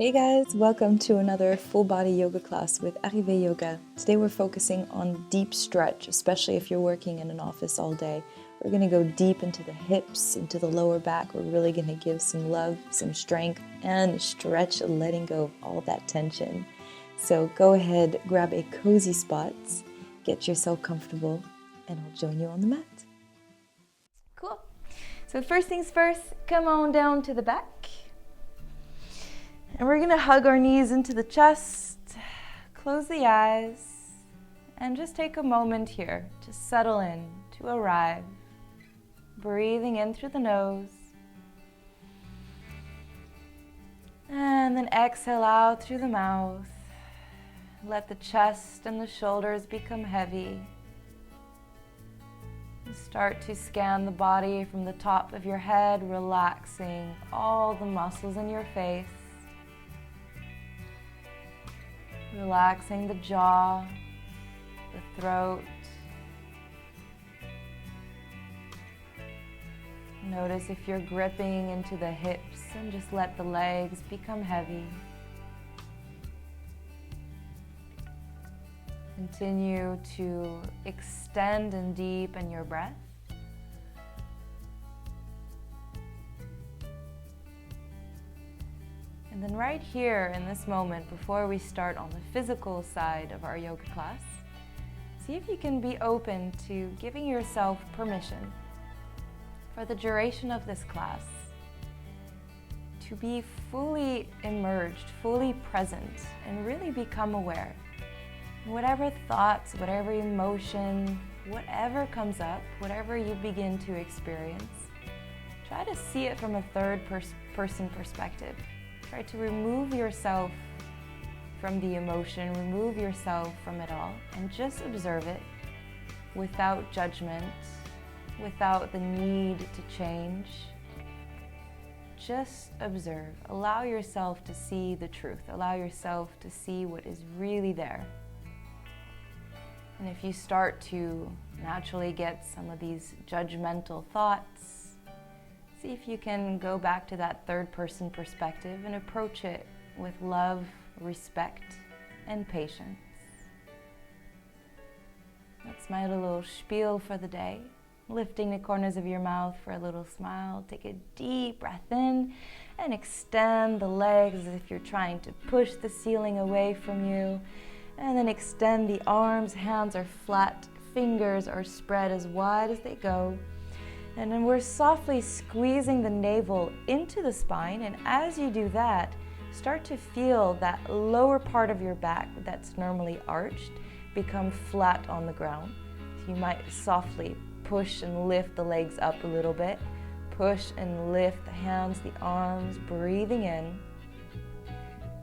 Hey guys, welcome to another full body yoga class with Arrivé Yoga. Today we're focusing on deep stretch, especially if you're working in an office all day. We're going to go deep into the hips, into the lower back. We're really going to give some love, some strength, and stretch, letting go of all that tension. So go ahead, grab a cozy spot, get yourself comfortable, and I'll join you on the mat. Cool. So first things first, come on down to the back. And we're going to hug our knees into the chest, close the eyes, and just take a moment here to settle in, to arrive. Breathing in through the nose. And then exhale out through the mouth. Let the chest and the shoulders become heavy. Start to scan the body from the top of your head, relaxing all the muscles in your face. Relaxing the jaw, the throat. Notice if you're gripping into the hips and just let the legs become heavy. Continue to extend and deepen your breath. And then right here in this moment, before we start on the physical side of our yoga class, see if you can be open to giving yourself permission for the duration of this class to be fully immersed, fully present, and really become aware. Whatever thoughts, whatever emotion, whatever comes up, whatever you begin to experience, try to see it from a third person perspective. Try to remove yourself from the emotion, remove yourself from it all, and just observe it without judgment, without the need to change. Just observe. Allow yourself to see the truth. Allow yourself to see what is really there. And if you start to naturally get some of these judgmental thoughts, see if you can go back to that third person perspective and approach it with love, respect, and patience. That's my little spiel for the day. Lifting the corners of your mouth for a little smile. Take a deep breath in and extend the legs as if you're trying to push the ceiling away from you. And then extend the arms, hands are flat, fingers are spread as wide as they go. And then we're softly squeezing the navel into the spine, and as you do that, start to feel that lower part of your back that's normally arched become flat on the ground. So you might softly push and lift the legs up a little bit. Push and lift the hands, the arms, breathing in.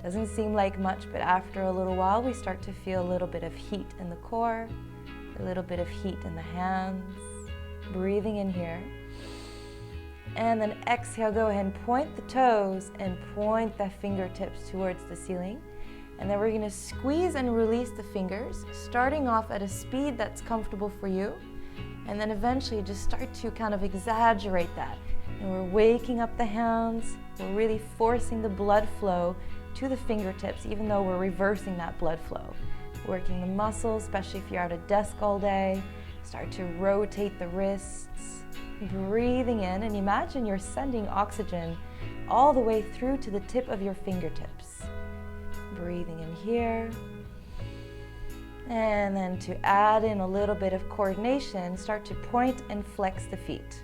Doesn't seem like much, but after a little while, we start to feel a little bit of heat in the core, a little bit of heat in the hands. Breathing in here. And then exhale, go ahead and point the toes and point the fingertips towards the ceiling. And then we're going to squeeze and release the fingers, starting off at a speed that's comfortable for you. And then eventually just start to kind of exaggerate that. And we're waking up the hands. We're really forcing the blood flow to the fingertips, even though we're reversing that blood flow. Working the muscles, especially if you're at a desk all day. Start to rotate the wrists, breathing in, and imagine you're sending oxygen all the way through to the tip of your fingertips. Breathing in here. And then to add in a little bit of coordination, start to point and flex the feet.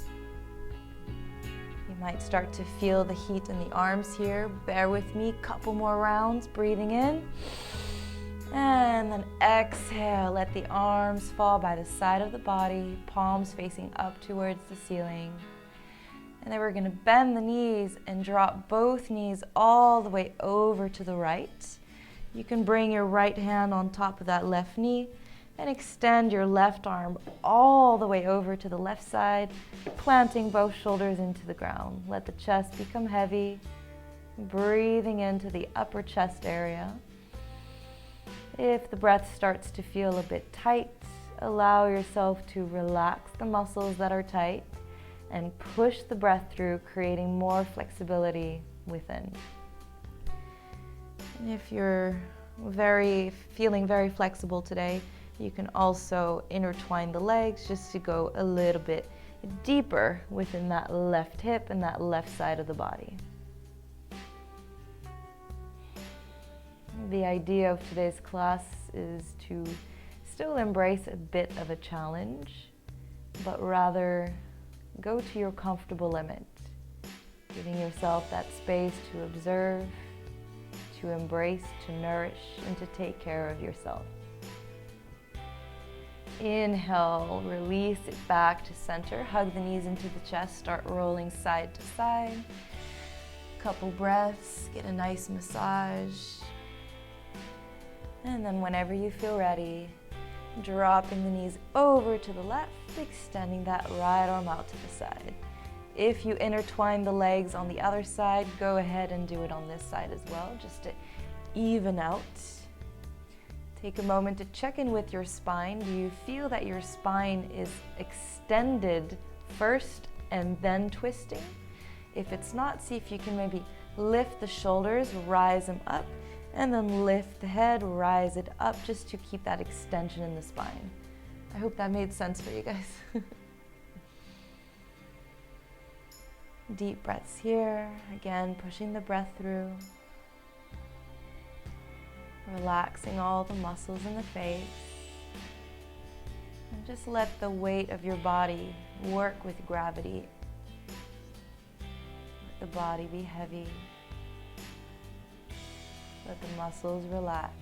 You might start to feel the heat in the arms here. Bear with me, couple more rounds, breathing in. And then exhale, let the arms fall by the side of the body, palms facing up towards the ceiling. And then we're going to bend the knees and drop both knees all the way over to the right. You can bring your right hand on top of that left knee and extend your left arm all the way over to the left side, planting both shoulders into the ground. Let the chest become heavy, breathing into the upper chest area. If the breath starts to feel a bit tight, allow yourself to relax the muscles that are tight and push the breath through, creating more flexibility within. If you're feeling very flexible today, you can also intertwine the legs just to go a little bit deeper within that left hip and that left side of the body. The idea of today's class is to still embrace a bit of a challenge, but rather go to your comfortable limit, giving yourself that space to observe, to embrace, to nourish, and to take care of yourself. Inhale, release it back to center, hug the knees into the chest, start rolling side to side. Couple breaths, get a nice massage. And then whenever you feel ready, dropping the knees over to the left, extending that right arm out to the side. If you intertwine the legs on the other side, go ahead and do it on this side as well, just to even out. Take a moment to check in with your spine. Do you feel that your spine is extended first and then twisting? If it's not, see if you can maybe lift the shoulders, rise them up, and then lift the head, rise it up, just to keep that extension in the spine. I hope that made sense for you guys. Deep breaths here. Again, pushing the breath through. Relaxing all the muscles in the face. And just let the weight of your body work with gravity. Let the body be heavy. Let the muscles relax.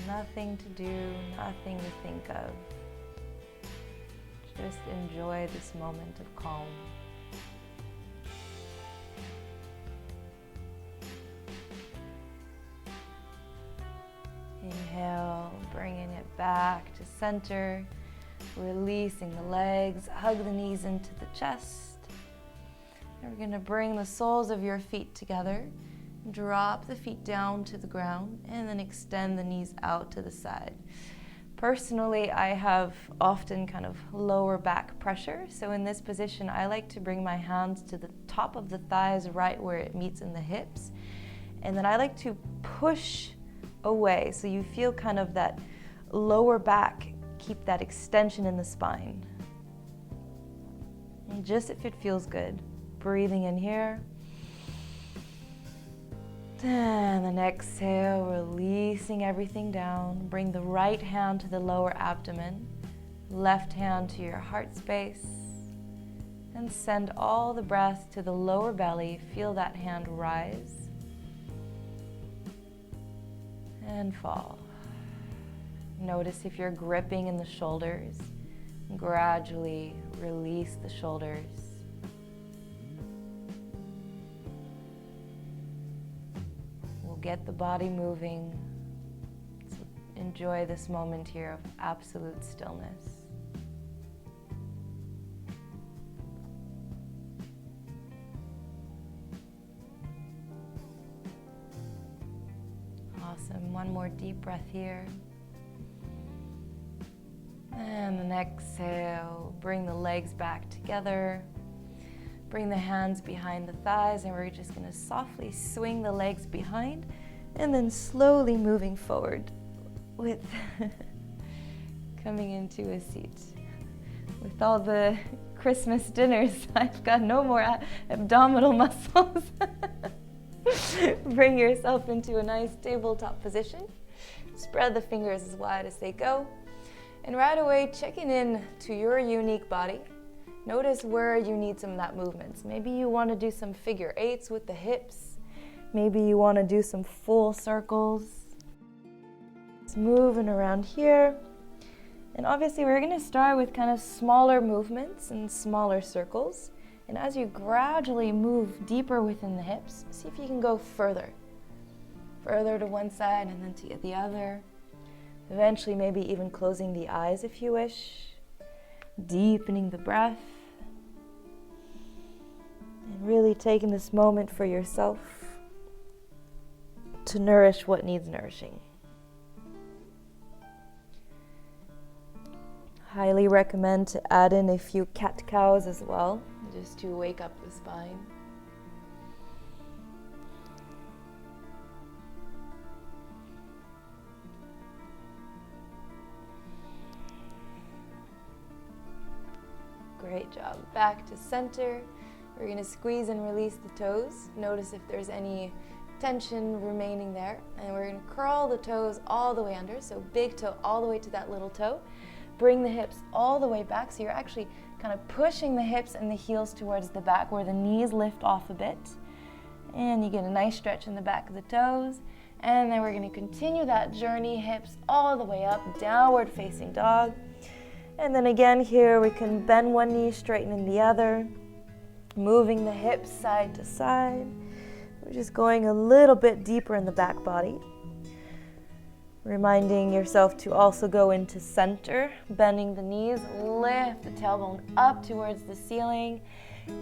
Nothing to do, nothing to think of. Just enjoy this moment of calm. Inhale, bringing it back to center, releasing the legs, hug the knees into the chest. And we're going to bring the soles of your feet together, drop the feet down to the ground, and then extend the knees out to the side. Personally, I have often kind of lower back pressure, so in this position I like to bring my hands to the top of the thighs right where it meets in the hips, and then I like to push away so you feel kind of that lower back, keep that extension in the spine. And just if it feels good, breathing in here. And then exhale, releasing everything down. Bring the right hand to the lower abdomen, left hand to your heart space, and send all the breath to the lower belly. Feel that hand rise and fall. Notice if you're gripping in the shoulders. Gradually release the shoulders. Get the body moving. So enjoy this moment here of absolute stillness. Awesome. One more deep breath here. And then exhale. Bring the legs back together. Bring the hands behind the thighs, and we're just going to softly swing the legs behind and then slowly moving forward with coming into a seat. With all the Christmas dinners, I've got no more abdominal muscles. Bring yourself into a nice tabletop position. Spread the fingers as wide as they go. And right away, checking in to your unique body. Notice where you need some of that movement. Maybe you want to do some figure eights with the hips. Maybe you want to do some full circles. Just moving around here. And obviously we're going to start with kind of smaller movements and smaller circles. And as you gradually move deeper within the hips, see if you can go further. Further to one side and then to the other. Eventually maybe even closing the eyes if you wish. Deepening the breath. And really taking this moment for yourself to nourish what needs nourishing. Highly recommend to add in a few cat-cows as well, just to wake up the spine. Great job. Back to center. We're going to squeeze and release the toes. Notice if there's any tension remaining there. And we're going to curl the toes all the way under. So big toe all the way to that little toe. Bring the hips all the way back. So you're actually kind of pushing the hips and the heels towards the back where the knees lift off a bit. And you get a nice stretch in the back of the toes. And then we're going to continue that journey, hips all the way up, downward facing dog. And then again here we can bend one knee, straighten the other, moving the hips side to side. We're just going a little bit deeper in the back body. Reminding yourself to also go into center, bending the knees, lift the tailbone up towards the ceiling.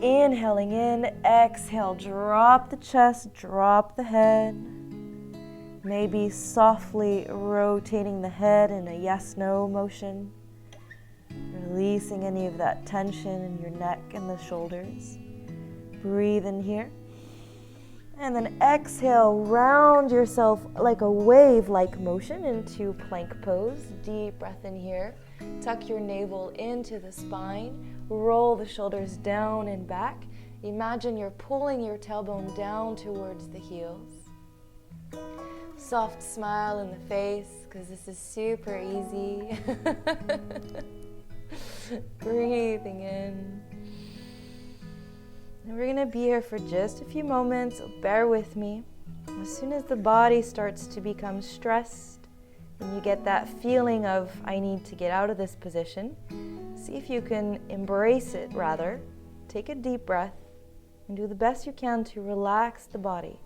Inhaling in, exhale, drop the chest, drop the head. Maybe softly rotating the head in a yes-no motion. Releasing any of that tension in your neck and the shoulders. Breathe in here. And then exhale, round yourself like a wave-like motion into plank pose. Deep breath in here. Tuck your navel into the spine. Roll the shoulders down and back. Imagine you're pulling your tailbone down towards the heels. Soft smile in the face, because this is super easy. Breathing in. And we're going to be here for just a few moments, so bear with me. As soon as the body starts to become stressed, and you get that feeling of, I need to get out of this position, see if you can embrace it rather. Take a deep breath and do the best you can to relax the body.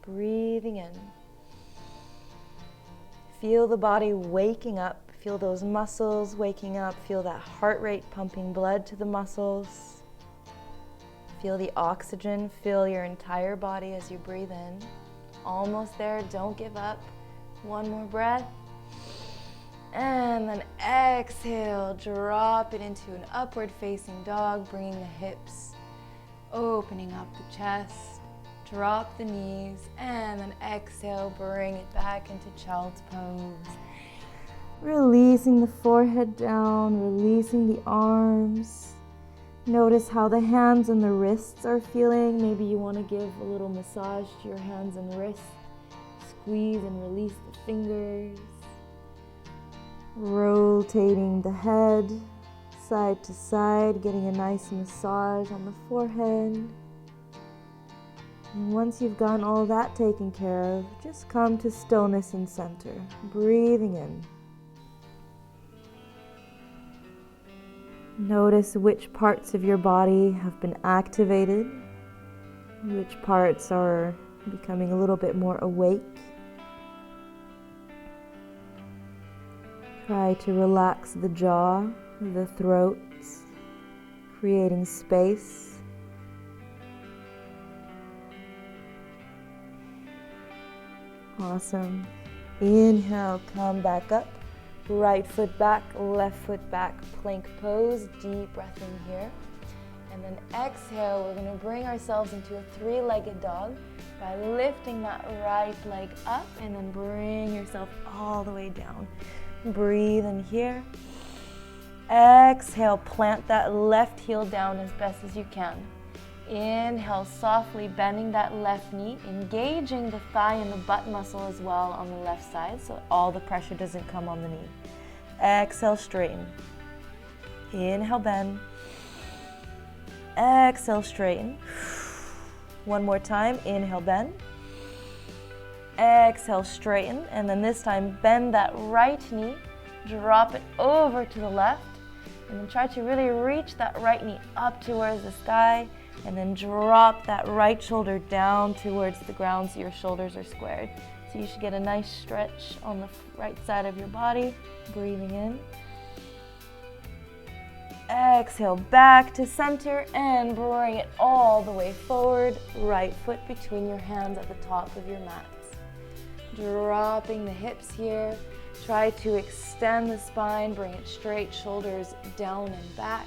Breathing in. Feel the body waking up. Feel those muscles waking up. Feel that heart rate pumping blood to the muscles. Feel the oxygen fill your entire body as you breathe in. Almost there, don't give up. One more breath. And then exhale, drop it into an upward facing dog, bringing the hips, opening up the chest. Drop the knees, and then exhale, bring it back into child's pose. Releasing the forehead down, releasing the arms. Notice how the hands and the wrists are feeling. Maybe you want to give a little massage to your hands and wrists. Squeeze and release the fingers. Rotating the head side to side, getting a nice massage on the forehead. And once you've gotten all that taken care of, just come to stillness in center, breathing in. Notice which parts of your body have been activated, which parts are becoming a little bit more awake. Try to relax the jaw, the throat, creating space. Awesome. Inhale, come back up. Right foot back, left foot back, plank pose. Deep breath in here. And then exhale, we're going to bring ourselves into a three-legged dog by lifting that right leg up and then bring yourself all the way down. Breathe in here. Exhale, plant that left heel down as best as you can. Inhale, softly bending that left knee, engaging the thigh and the butt muscle as well on the left side so all the pressure doesn't come on the knee. Exhale, straighten. Inhale, bend. Exhale, straighten. One more time. Inhale, bend. Exhale, straighten. And then this time, bend that right knee. Drop it over to the left. And then try to really reach that right knee up towards the sky. And then drop that right shoulder down towards the ground so your shoulders are squared. So you should get a nice stretch on the right side of your body. Breathing in. Exhale, back to center and bring it all the way forward. Right foot between your hands at the top of your mats. Dropping the hips here. Try to extend the spine, bring it straight, shoulders down and back.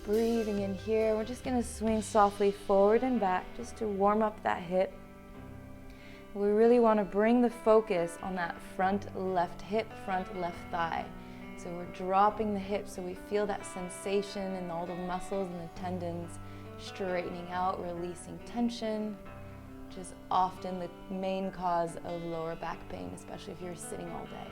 Breathing in here. We're just going to swing softly forward and back just to warm up that hip. We really want to bring the focus on that front left hip, front left thigh. So we're dropping the hips so we feel that sensation in all the muscles and the tendons, straightening out, releasing tension, which is often the main cause of lower back pain, especially if you're sitting all day.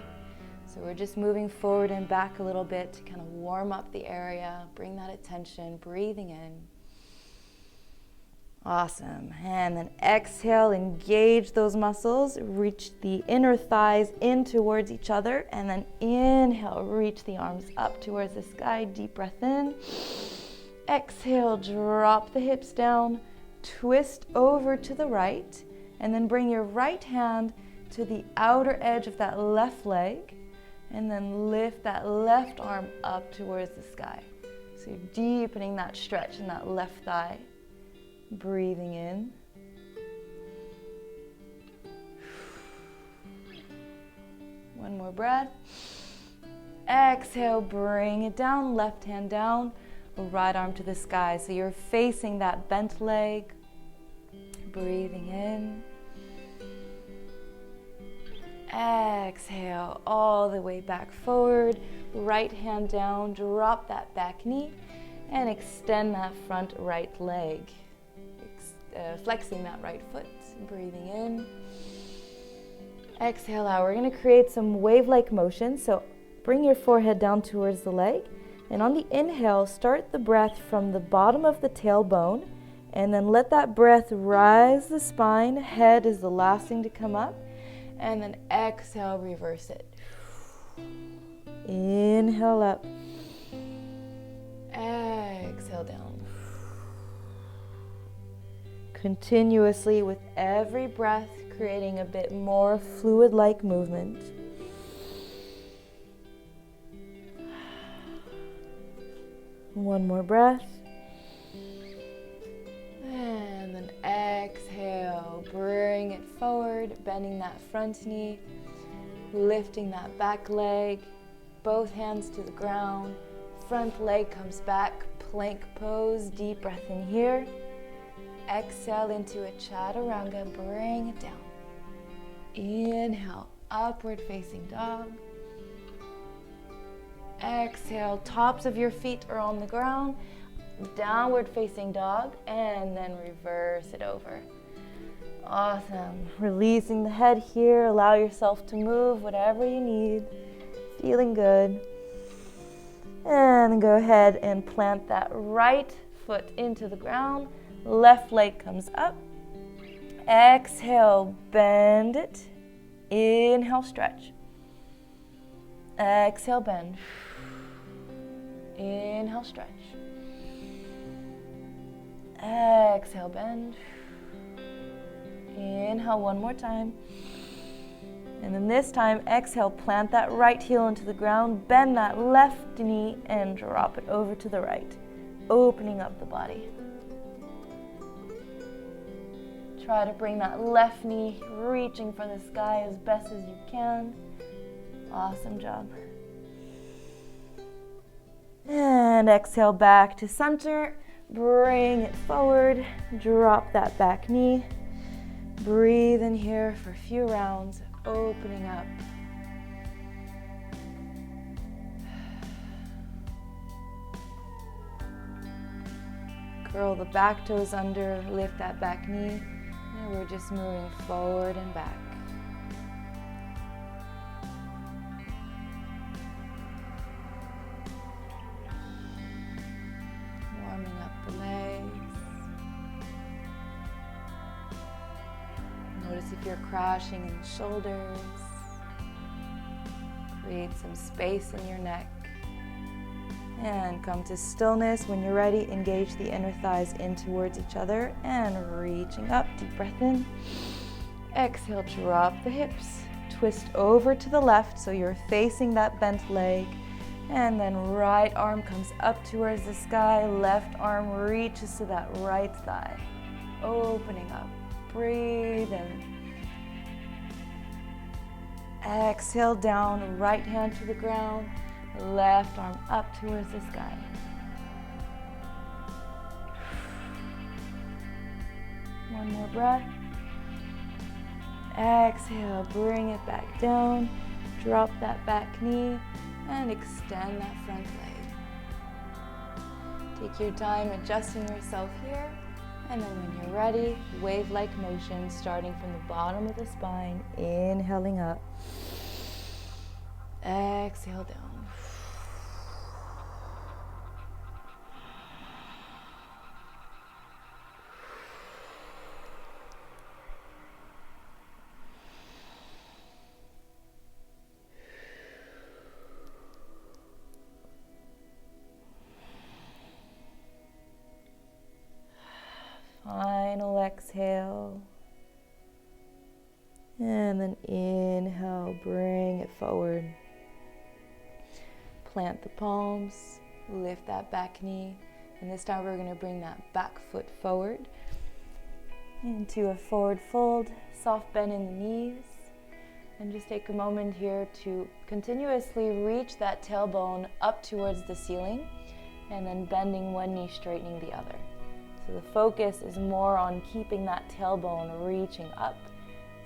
So we're just moving forward and back a little bit to kind of warm up the area, bring that attention, breathing in. Awesome. And then exhale, engage those muscles, reach the inner thighs in towards each other, and then inhale, reach the arms up towards the sky, deep breath in. Exhale, drop the hips down, twist over to the right, and then bring your right hand to the outer edge of that left leg, and then lift that left arm up towards the sky. So you're deepening that stretch in that left thigh. Breathing in. One more breath. Exhale, bring it down, left hand down, right arm to the sky. So you're facing that bent leg. Breathing in. Exhale, all the way back forward. Right hand down, drop that back knee, and extend that front right leg. Flexing that right foot, breathing in. Exhale out. We're going to create some wave-like motion. So bring your forehead down towards the leg. And on the inhale, start the breath from the bottom of the tailbone. And then let that breath rise the spine. Head is the last thing to come up. And then exhale, reverse it. Inhale up. Exhale down. Continuously with every breath, creating a bit more fluid-like movement. One more breath. And then exhale, bring it forward, bending that front knee, lifting that back leg, both hands to the ground, front leg comes back, plank pose, deep breath in here. Exhale into a chaturanga, bring it down. Inhale, upward facing dog. Exhale, tops of your feet are on the ground, downward facing dog, and then reverse it over. Awesome. Releasing the head here, allow yourself to move whatever you need. Feeling good. And go ahead and plant that right foot into the ground. Left leg comes up. Exhale, bend it. Inhale, stretch. Exhale, bend. Inhale, stretch. Exhale, bend. Inhale one more time. And then this time, exhale, plant that right heel into the ground, bend that left knee, and drop it over to the right, opening up the body. Try to bring that left knee reaching for the sky as best as you can. Awesome job. And exhale back to center. Bring it forward. Drop that back knee. Breathe in here for a few rounds, opening up. Curl the back toes under, lift that back knee. And we're just moving forward and back. Warming up the legs. Notice if you're crashing in the shoulders. Create some space in your neck. And come to stillness. When you're ready, engage the inner thighs in towards each other and reaching up. Deep breath in. Exhale, drop the hips. Twist over to the left so you're facing that bent leg. And then right arm comes up towards the sky. Left arm reaches to that right thigh. Opening up. Breathe in. Exhale down. Right hand to the ground. Left arm up towards the sky. One more breath. Exhale, bring it back down. Drop that back knee. and extend that front leg. Take your time adjusting yourself here, and then when you're ready, wave-like motion starting from the bottom of the spine, inhaling up, exhale down. Final exhale. And then inhale, bring it forward. Plant the palms, lift that back knee. And this time we're going to bring that back foot forward into a forward fold, soft bend in the knees. And just take a moment here to continuously reach that tailbone up towards the ceiling, and then bending one knee, straightening the other. So the focus is more on keeping that tailbone reaching up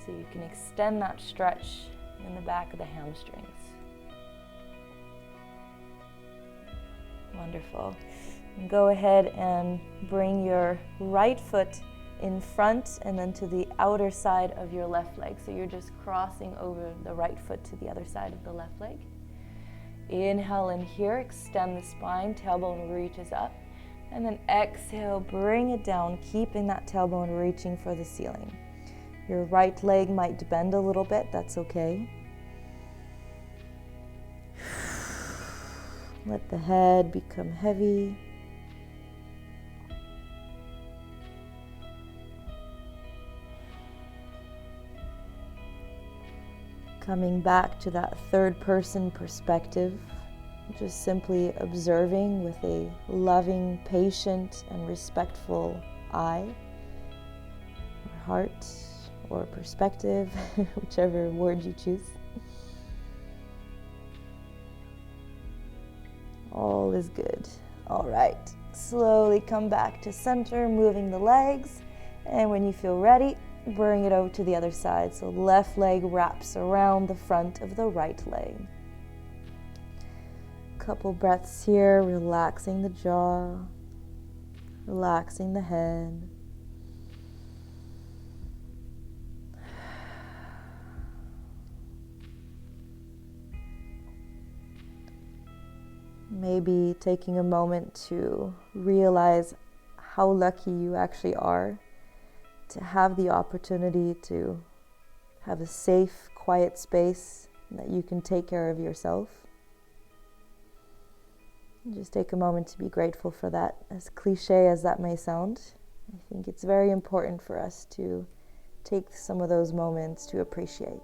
so you can extend that stretch in the back of the hamstrings. Wonderful. And go ahead and bring your right foot in front and then to the outer side of your left leg. So you're just crossing over the right foot to the other side of the left leg. Inhale in here, extend the spine, tailbone reaches up. And then exhale, bring it down, keeping that tailbone reaching for the ceiling. Your right leg might bend a little bit, that's okay. Let the head become heavy. Coming back to that third person perspective. Just simply observing with a loving, patient, and respectful eye, or heart, or perspective, whichever word you choose. All is good. All right. Slowly come back to center, moving the legs. And when you feel ready, bring it over to the other side. So left leg wraps around the front of the right leg. Couple breaths here, relaxing the jaw, relaxing the head. Maybe taking a moment to realize how lucky you actually are to have the opportunity to have a safe, quiet space that you can take care of yourself. Just take a moment to be grateful for that, as cliche as that may sound. I think it's very important for us to take some of those moments to appreciate.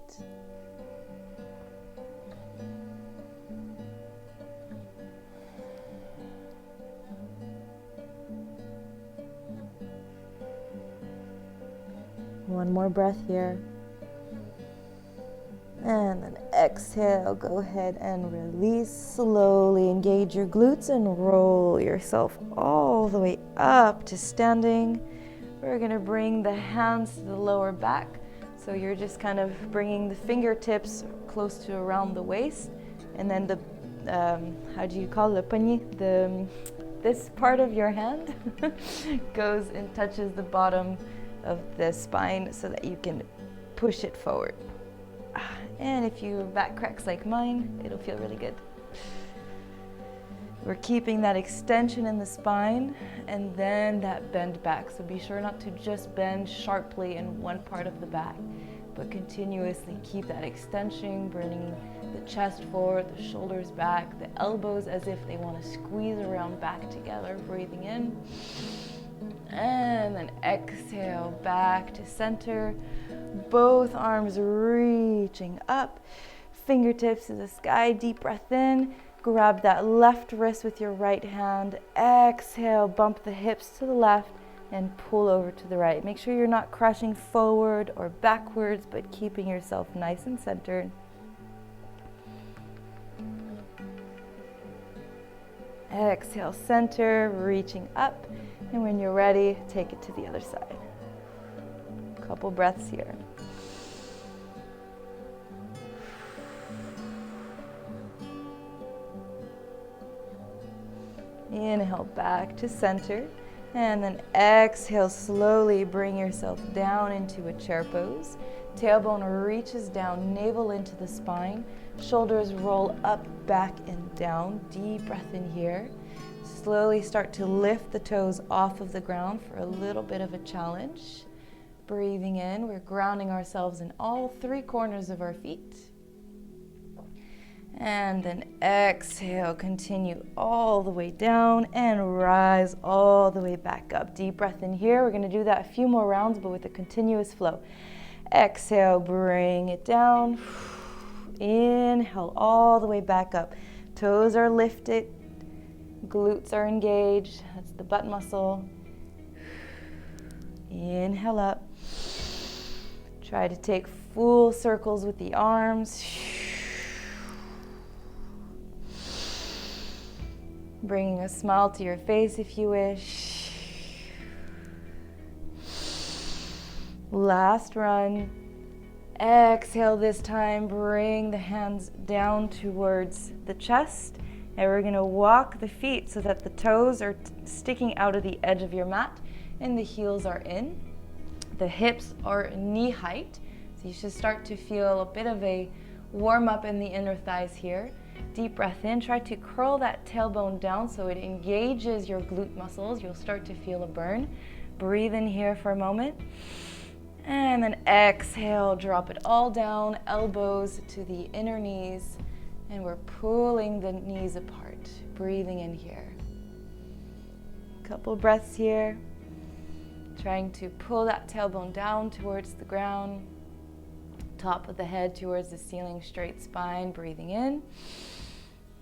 One more breath here. And then exhale, go ahead and release. Slowly engage your glutes and roll yourself all the way up to standing. We're gonna bring the hands to the lower back. So you're just kind of bringing the fingertips close to around the waist. And then the, how do you call it, poignet? This part of your hand goes and touches the bottom of the spine so that you can push it forward. And if your back cracks like mine, it'll feel really good. We're keeping that extension in the spine and then that bend back. So be sure not to just bend sharply in one part of the back, but continuously keep that extension, bringing the chest forward, the shoulders back, the elbows as if they want to squeeze around back together, breathing in. And then exhale, back to center. Both arms reaching up, fingertips to the sky, deep breath in. Grab that left wrist with your right hand. Exhale, bump the hips to the left and pull over to the right. Make sure you're not crashing forward or backwards, but keeping yourself nice and centered. Exhale, center, reaching up. And when you're ready, take it to the other side. Couple breaths here. Inhale back to center. And then exhale, slowly bring yourself down into a chair pose. Tailbone reaches down, navel into the spine. Shoulders roll up, back, and down. Deep breath in here. Slowly start to lift the toes off of the ground for a little bit of a challenge. Breathing in, we're grounding ourselves in all three corners of our feet. And then exhale, continue all the way down and rise all the way back up. Deep breath in here. We're going to do that a few more rounds, but with a continuous flow. Exhale, bring it down. Inhale, all the way back up. Toes are lifted. Glutes are engaged. That's the butt muscle. Inhale up. Try to take full circles with the arms. Bringing a smile to your face if you wish. Last run. Exhale this time. Bring the hands down towards the chest. And we're going to walk the feet so that the toes are sticking out of the edge of your mat and the heels are in. The hips are knee height. So you should start to feel a bit of a warm up in the inner thighs here. Deep breath in. Try to curl that tailbone down so it engages your glute muscles. You'll start to feel a burn. Breathe in here for a moment. And then exhale, drop it all down, elbows to the inner knees. And we're pulling the knees apart. Breathing in here. Couple breaths here. Trying to pull that tailbone down towards the ground. Top of the head towards the ceiling, straight spine. Breathing in.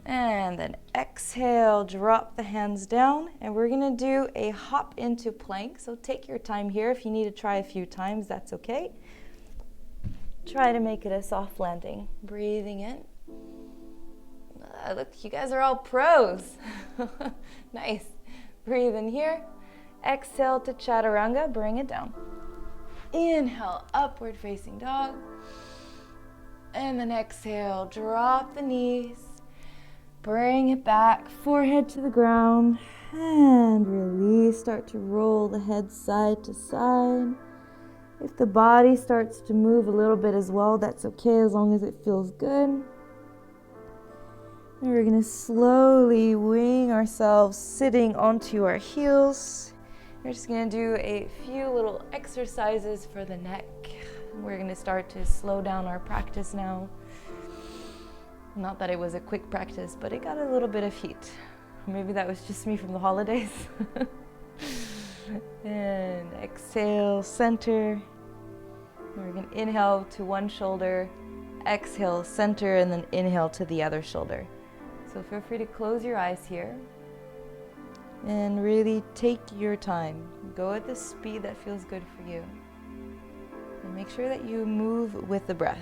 And then exhale, drop the hands down. And we're going to do a hop into plank. So take your time here. If you need to try a few times, that's okay. Try to make it a soft landing. Breathing in. Look, you guys are all pros. Nice. Breathe in here. Exhale to chaturanga. Bring it down. Inhale, upward facing dog. And then exhale, drop the knees. Bring it back, forehead to the ground. And release. Start to roll the head side to side. If the body starts to move a little bit as well, that's okay as long as it feels good. And we're going to slowly wing ourselves sitting onto our heels. We're just going to do a few little exercises for the neck. We're going to start to slow down our practice now. Not that it was a quick practice, but it got a little bit of heat. Maybe that was just me from the holidays. And exhale, center. We're going to inhale to one shoulder, exhale, center, and then inhale to the other shoulder. So feel free to close your eyes here and really take your time. Go at the speed that feels good for you. And make sure that you move with the breath.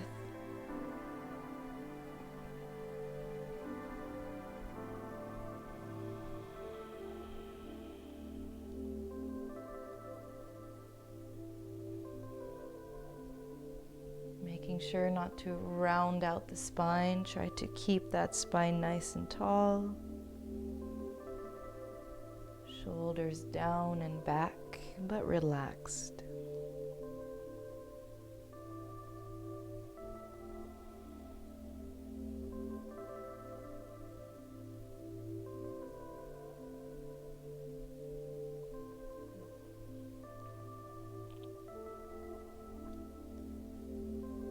Making sure not to round out the spine. Try to keep that spine nice and tall. Shoulders down and back, but relaxed.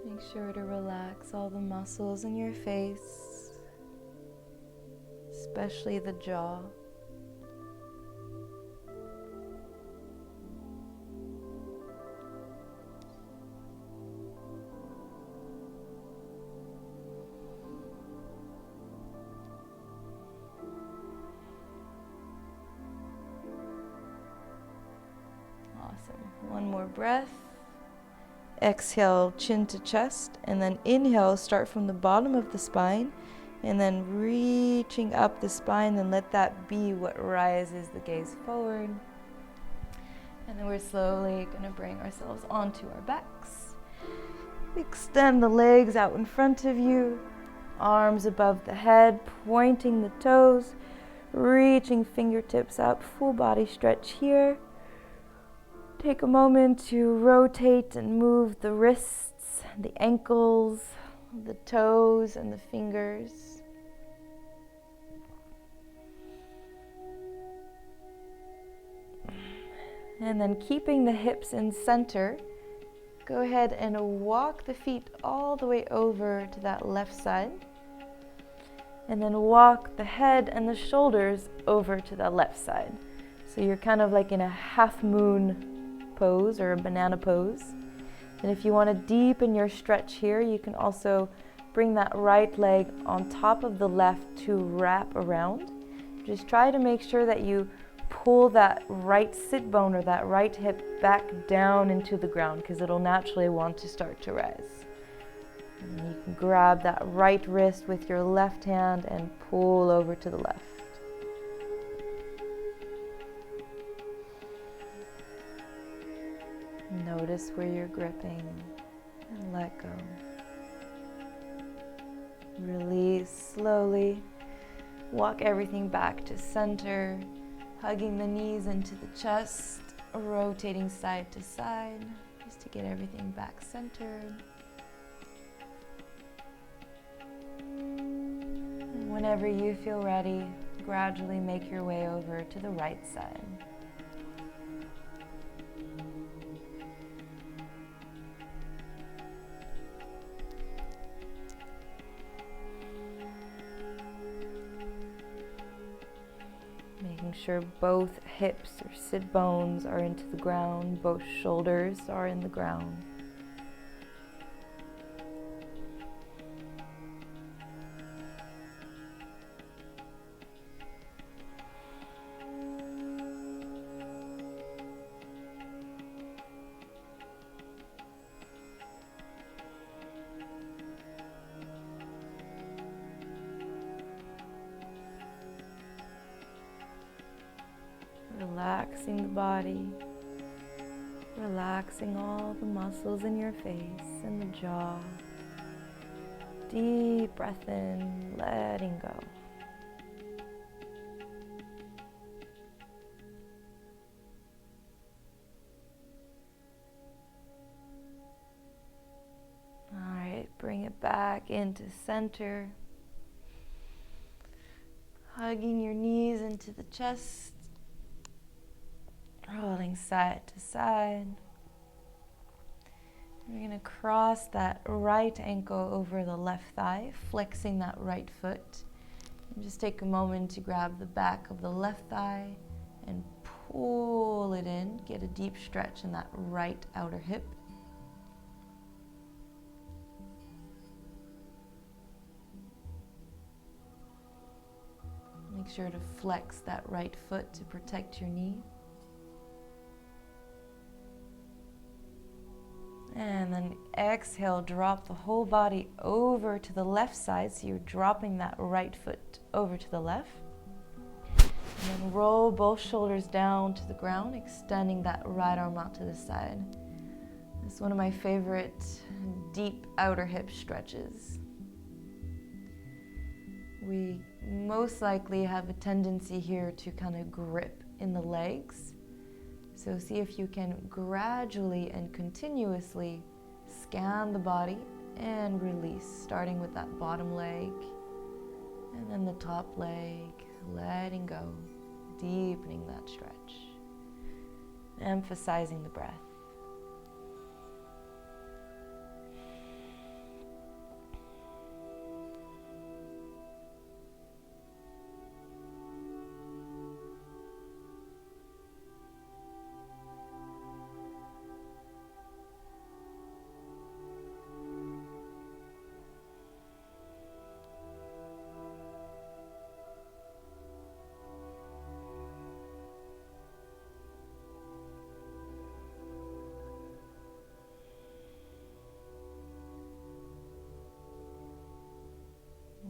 Make sure to relax all the muscles in your face, especially the jaw. Awesome. One more breath. Exhale, chin to chest, and then inhale, start from the bottom of the spine, and then reaching up the spine, and let that be what rises the gaze forward. And then we're slowly going to bring ourselves onto our backs. Extend the legs out in front of you, arms above the head, pointing the toes. Reaching fingertips up, full body stretch here. Take a moment to rotate and move the wrists, the ankles, the toes, and the fingers. And then keeping the hips in center, go ahead and walk the feet all the way over to that left side. And then walk the head and the shoulders over to the left side. So you're kind of like in a half moon pose or a banana pose. And if you want to deepen your stretch here, you can also bring that right leg on top of the left to wrap around. Just try to make sure that you pull that right sit bone or that right hip back down into the ground, because it'll naturally want to start to rise. And you can grab that right wrist with your left hand and pull over to the left. Notice where you're gripping and let go. Release slowly. Walk everything back to center, hugging the knees into the chest, rotating side to side, just to get everything back centered. Whenever you feel ready, gradually make your way over to the right side. Making sure both hips or sit bones are into the ground, both shoulders are in the ground. Relaxing the body, relaxing all the muscles in your face and the jaw. Deep breath in, letting go. All right, bring it back into center. Hugging your knees into the chest. Rolling side to side. We're going to cross that right ankle over the left thigh, flexing that right foot. And just take a moment to grab the back of the left thigh and pull it in. Get a deep stretch in that right outer hip. Make sure to flex that right foot to protect your knee. And then exhale, drop the whole body over to the left side. So you're dropping that right foot over to the left. And then roll both shoulders down to the ground, extending that right arm out to the side. It's one of my favorite deep outer hip stretches. We most likely have a tendency here to kind of grip in the legs. So see if you can gradually and continuously scan the body and release, starting with that bottom leg and then the top leg, letting go, deepening that stretch, emphasizing the breath.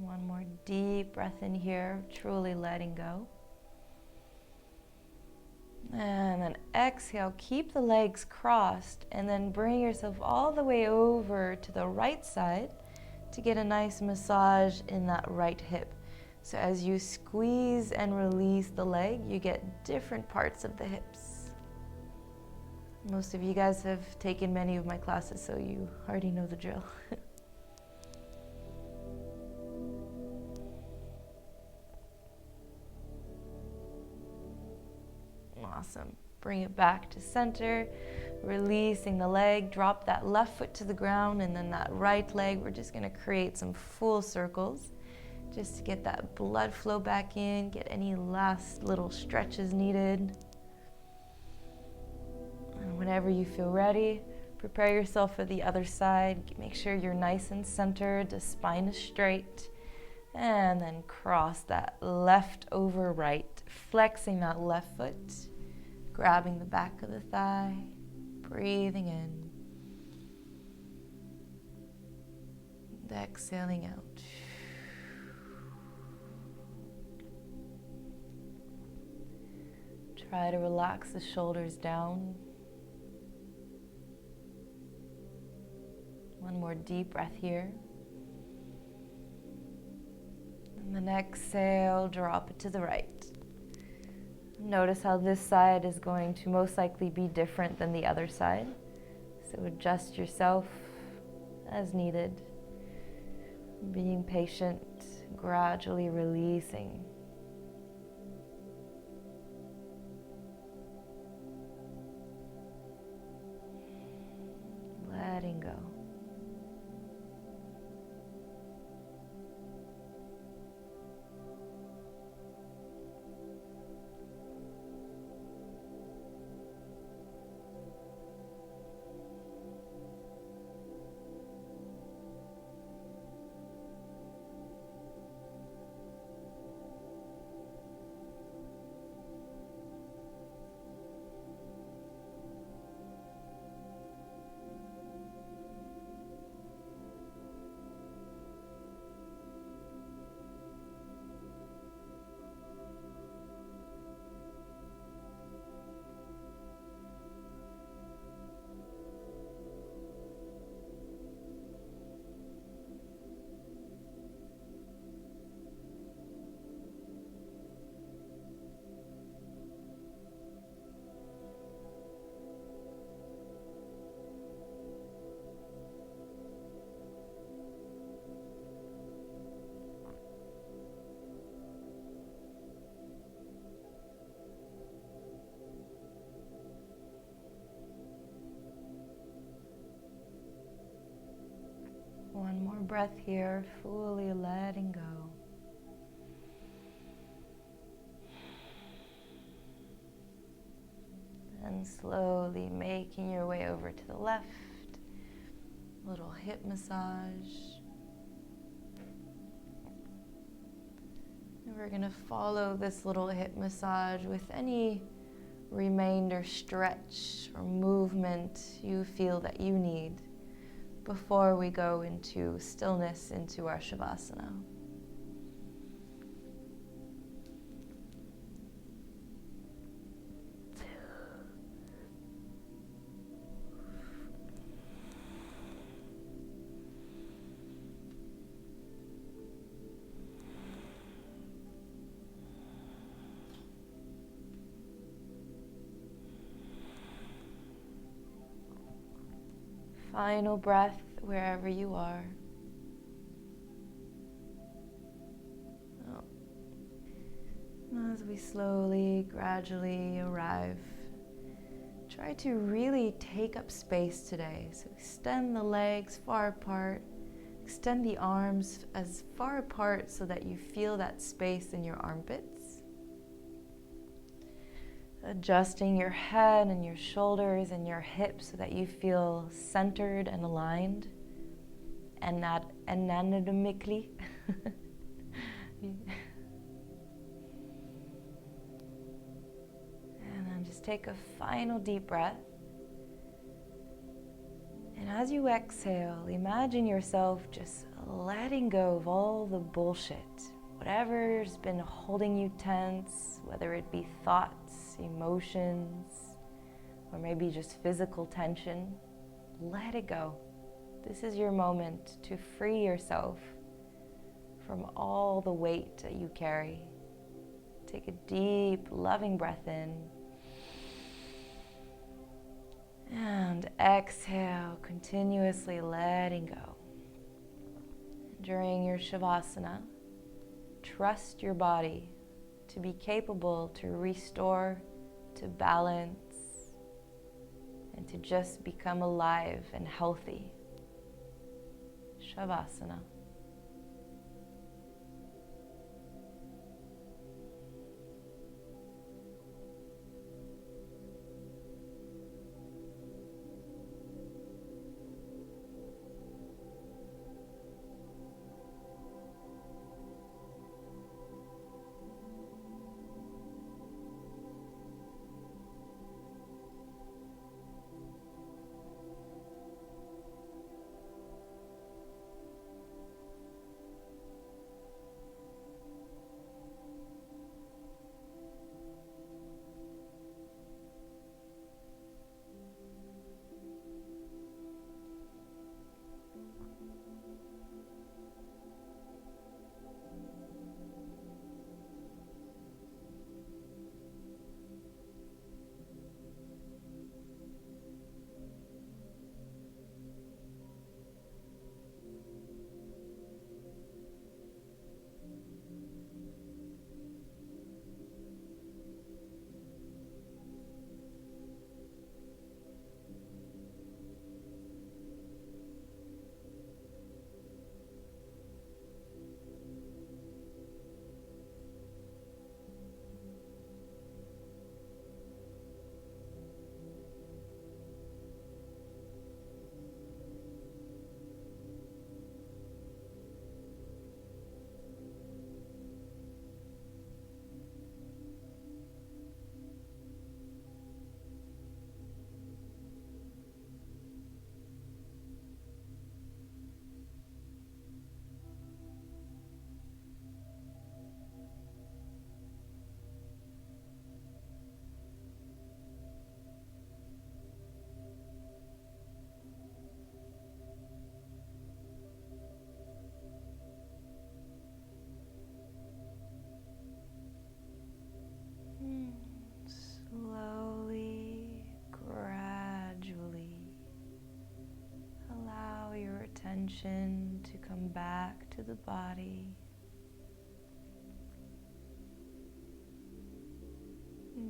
One more deep breath in here, truly letting go. And then exhale, keep the legs crossed and then bring yourself all the way over to the right side to get a nice massage in that right hip. So as you squeeze and release the leg, you get different parts of the hips. Most of you guys have taken many of my classes, so you already know the drill. Awesome. Bring it back to center, releasing the leg, drop that left foot to the ground, and then that right leg, we're just gonna create some full circles just to get that blood flow back in, get any last little stretches needed. And whenever you feel ready, prepare yourself for the other side. Make sure you're nice and centered, the spine is straight, and then cross that left over right, flexing that left foot, grabbing the back of the thigh, breathing in, and exhaling out. Try to relax the shoulders down. One more deep breath here. And then exhale, drop it to the right. Notice how this side is going to most likely be different than the other side. So adjust yourself as needed. Being patient, gradually releasing. Letting go. One more breath here, fully letting go. And slowly making your way over to the left. Little hip massage. And we're going to follow this little hip massage with any remainder stretch or movement you feel that you need before we go into stillness, into our Shavasana. Final breath wherever you are. As we slowly, gradually arrive, try to really take up space today. So extend the legs far apart, extend the arms as far apart so that you feel that space in your armpits. Adjusting your head and your shoulders and your hips so that you feel centered and aligned and not anatomically. And then just take a final deep breath. And as you exhale, imagine yourself just letting go of all the bullshit. Whatever's been holding you tense, whether it be thoughts, emotions, or maybe just physical tension, let it go. This is your moment to free yourself from all the weight that you carry. Take a deep, loving breath in. And exhale, continuously letting go. During your Shavasana, trust your body to be capable to restore, to balance, and to just become alive and healthy. Shavasana. Slowly, gradually, allow your attention to come back to the body.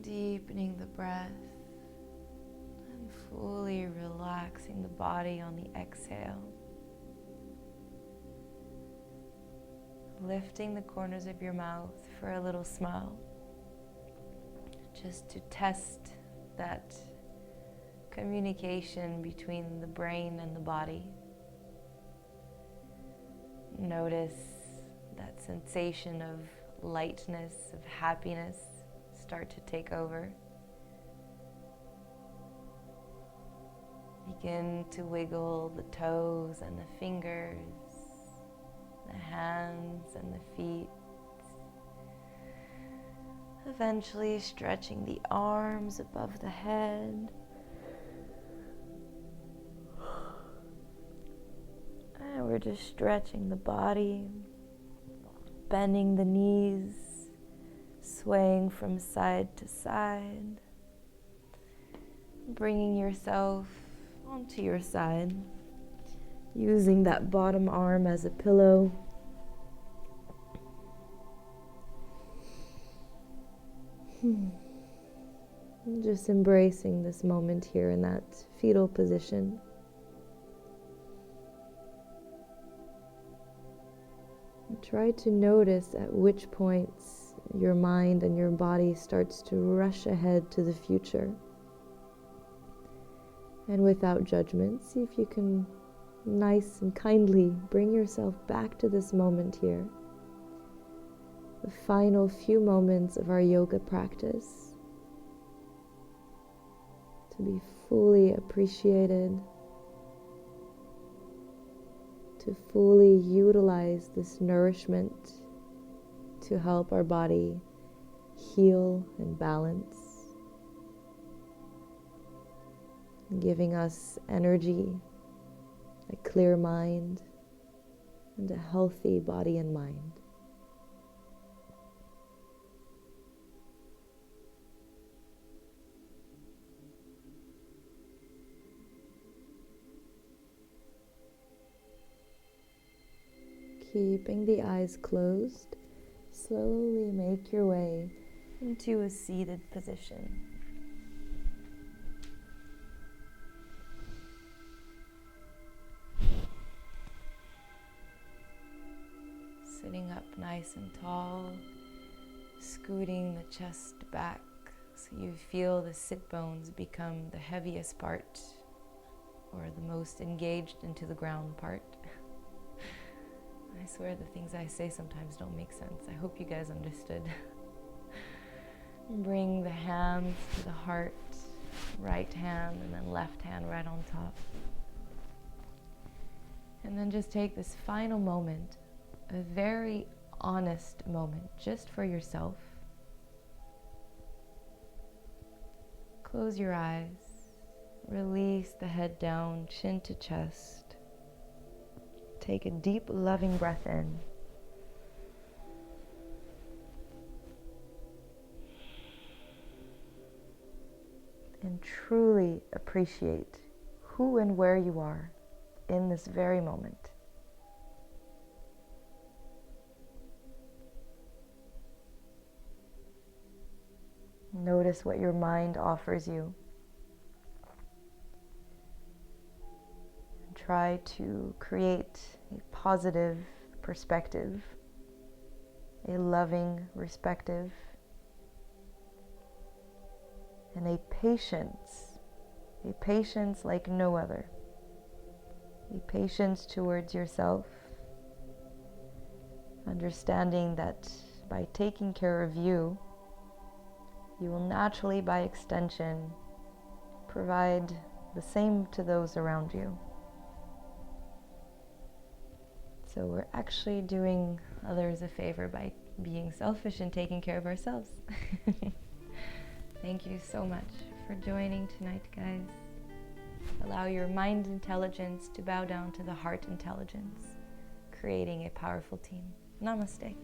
Deepening the breath and fully relaxing the body on the exhale. Lifting the corners of your mouth for a little smile, just to test that communication between the brain and the body. Notice that sensation of lightness, of happiness start to take over. Begin to wiggle the toes and the fingers, the hands and the feet. Eventually stretching the arms above the head. And we're just stretching the body, bending the knees, swaying from side to side, bringing yourself onto your side, using that bottom arm as a pillow. Just embracing this moment here in that fetal position. And try to notice at which points your mind and your body starts to rush ahead to the future. And without judgment, see if you can nice and kindly bring yourself back to this moment here. The final few moments of our yoga practice, to be fully appreciated, to fully utilize this nourishment to help our body heal and balance, giving us energy, a clear mind, and a healthy body and mind. Keeping the eyes closed, slowly make your way into a seated position. Sitting up nice and tall, scooting the chest back so you feel the sit bones become the heaviest part or the most engaged into the ground part. I swear the things I say sometimes don't make sense. I hope you guys understood. Bring the hands to the heart, right hand and then left hand right on top. And then just take this final moment, a very honest moment, just for yourself. Close your eyes, release the head down, chin to chest. Take a deep, loving breath in. And truly appreciate who and where you are in this very moment. Notice what your mind offers you. Try to create a positive perspective, a loving perspective, and a patience like no other. A patience towards yourself, understanding that by taking care of you, you will naturally, by extension, provide the same to those around you. So we're actually doing others a favor by being selfish and taking care of ourselves. Thank you so much for joining tonight, guys. Allow your mind intelligence to bow down to the heart intelligence, creating a powerful team. Namaste.